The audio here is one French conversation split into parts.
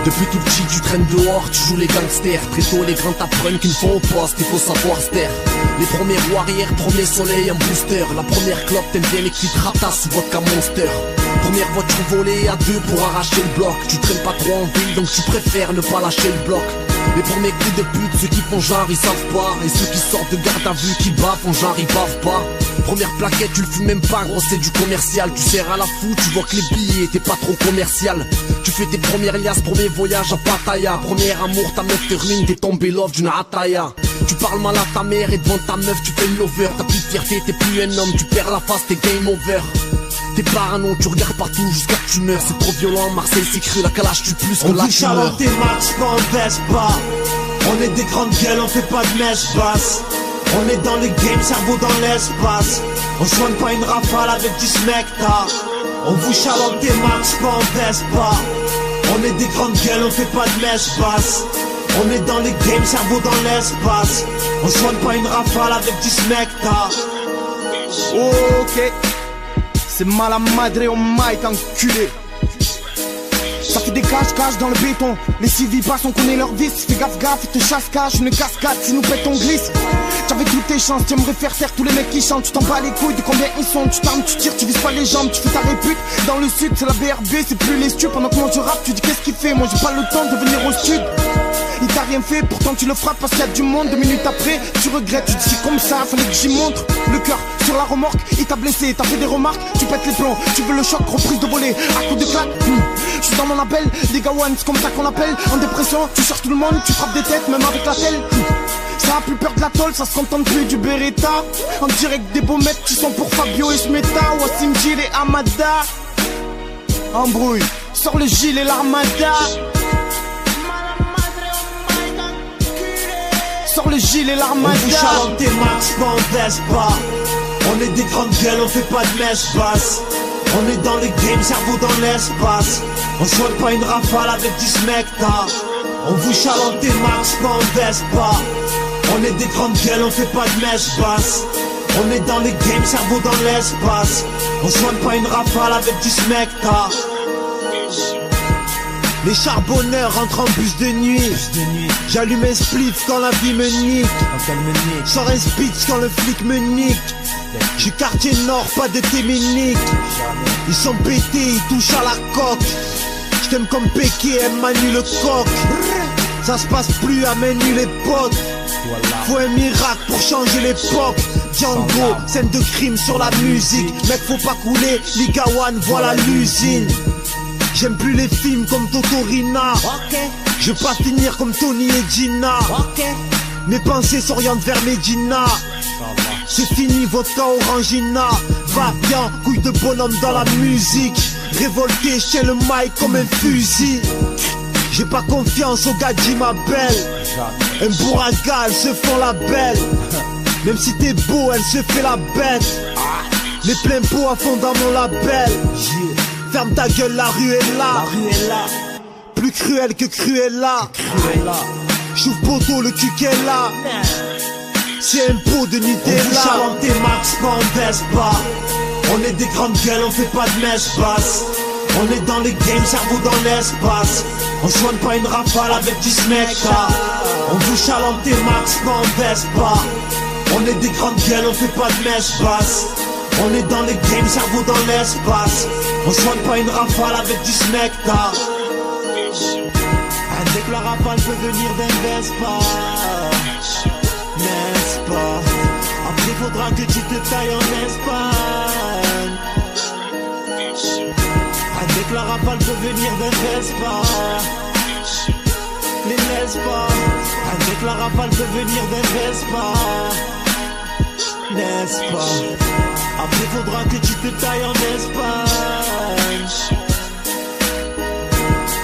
Depuis tout petit tu traînes dehors, tu joues les gangsters. Très tôt les grands t'apprennent qu'il ne faut au poste, il faut savoir se taire. Les premiers roues arrière, premier soleil, un booster. La première clope t'aimes bien les petites ratasses, vodka monster. Première voiture volée à deux pour arracher le bloc. Tu traînes pas trop en ville donc tu préfères ne pas lâcher le bloc. Les premiers coups de pute, ceux qui font genre ils savent pas. Et ceux qui sortent de garde à vue qui bavent, font genre ils bavent pas. Première plaquette, tu le fumes même pas gros, c'est du commercial. Tu sers à la fou, tu vois que les billets t'es pas trop commercial. Tu fais tes premières liasses, premier voyage à Pattaya. Premier amour, ta meuf te ruine, t'es tombé love d'une ataya. Tu parles mal à ta mère et devant ta meuf tu fais l'over. T'as plus de fierté, t'es plus un homme, tu perds la face, t'es game over. T'es parano, tu regardes partout jusqu'à que tu meurs. C'est trop violent, Marseille c'est cru, la calage tue plus que on la touche à l'anté max, pas on baisse pas. On est des grandes gueules, on fait pas de mèche basse. On est dans les games, cerveau dans l'espace. On soigne pas une rafale avec du smecta. On vous chalante des max, pas on baisse pas. On est des grandes gueules, on fait pas de mèche basse. On est dans les games, cerveau dans l'espace. On soigne pas une rafale avec du smecta. Ok, c'est mal à madre au mic enculé. Ça fait des caches dans le béton. Les civils passent, on connaît leur vice. Fais gaffe, ils te chassent cache, une cascade, si nous pète on glisse. T'avais toutes tes chances, t'aimerais faire taire tous les mecs qui chantent. Tu t'en bats les couilles de combien ils sont. Tu t'armes, tu tires, tu vises pas les jambes. Tu fais ta répute, dans le sud c'est la BRB. C'est plus les stupes, pendant que moi je rappe. Tu dis qu'est-ce qu'il fait, moi j'ai pas le temps de venir au sud. Il t'a rien fait, pourtant tu le frappes parce qu'il y a du monde. 2 minutes après, tu regrettes, tu dis c'est comme ça, fallait que j'y montre. Le cœur sur la remorque, il t'a blessé, t'as fait des remarques. Tu pètes les plombs, tu veux le choc, reprise de volée, à coup de claque. Je suis dans mon appel, les gawan, c'est comme ça qu'on appelle. En dépression, tu cherches tout le monde, tu frappes des têtes, même avec la telle. Ça a plus peur de la tôle, ça se contente plus du Beretta. En direct des beaux mecs qui sont pour Fabio et Smeta, Wassim Gil et Amada. Embrouille, sors le Gilles et l'Armada. Sors le Gilles et l'Armada. On vous chalante des max, pas on baisse pas. On est des grandes gueules, on fait pas de mèche basse. On est dans les games, cerveau dans l'espace. On soigne pas une rafale avec du smecta. On vous chalante des max, pas on baisse pas. On est des grandes gueules, on fait pas de mèche basse. On est dans les games, cerveau dans l'espace. On soigne pas une rafale avec du smecta. Les charbonneurs rentrent en bus de nuit. J'allume un spliff quand la vie me nique. Sors un speech quand le flic me nique. J'suis quartier nord, pas de téménique. Ils sont pétés, ils touchent à la coque. J't'aime comme Péké, aime Manu le coq. Ça se passe plus à Manu l'époque. Faut un miracle pour changer l'époque. Django, scène de crime sur la musique. Mec faut pas couler, Liga One, voilà l'usine. J'aime plus les films comme Totorina. Je veux pas finir comme Tony et Gina. Mes pensées s'orientent vers Medina. C'est fini vodka orangina. Va bien, couille de bonhomme dans la musique. Révolté, je tiens le mic comme un fusil. J'ai pas confiance aux gars qui m'appellent. Un bourraga, elles se font la belle. Même si t'es beau, elle se fait la bête. Les pleins pots à fond dans mon label. Ferme ta gueule, la rue est là. Plus cruel que Cruella. J'ouvre poteau, le cul qu'elle a. C'est un pot de Nutella. On vous chalante des max, pas on baisse pas. On est des grandes gueules, on fait pas de mèche basse. On est dans les games, cerveau dans l'espace. On soigne pas une rafale avec du smecta. On vous chalante des max, pas on baisse pas. On est des grandes gueules, on fait pas de mèche basse. On est dans les games, cerveau dans l'espace. On soigne pas une rafale avec du smecta. Avec la rafale peut venir d'un Vespa. N'est-ce pas? Après faudra que tu te tailles en Espagne. Avec la rafale peut venir d'un Vespa. Les Vespa. Avec la rafale peut venir d'un Vespa. N'est-ce pas? Après faudra que tu te tailles en Espagne.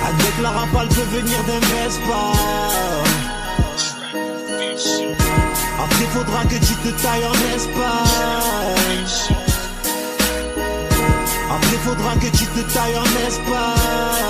Avec la rafale peut venir d'un Vespa. Après faudra que tu te tailles en Espagne. Après faudra que tu te tailles en Espagne.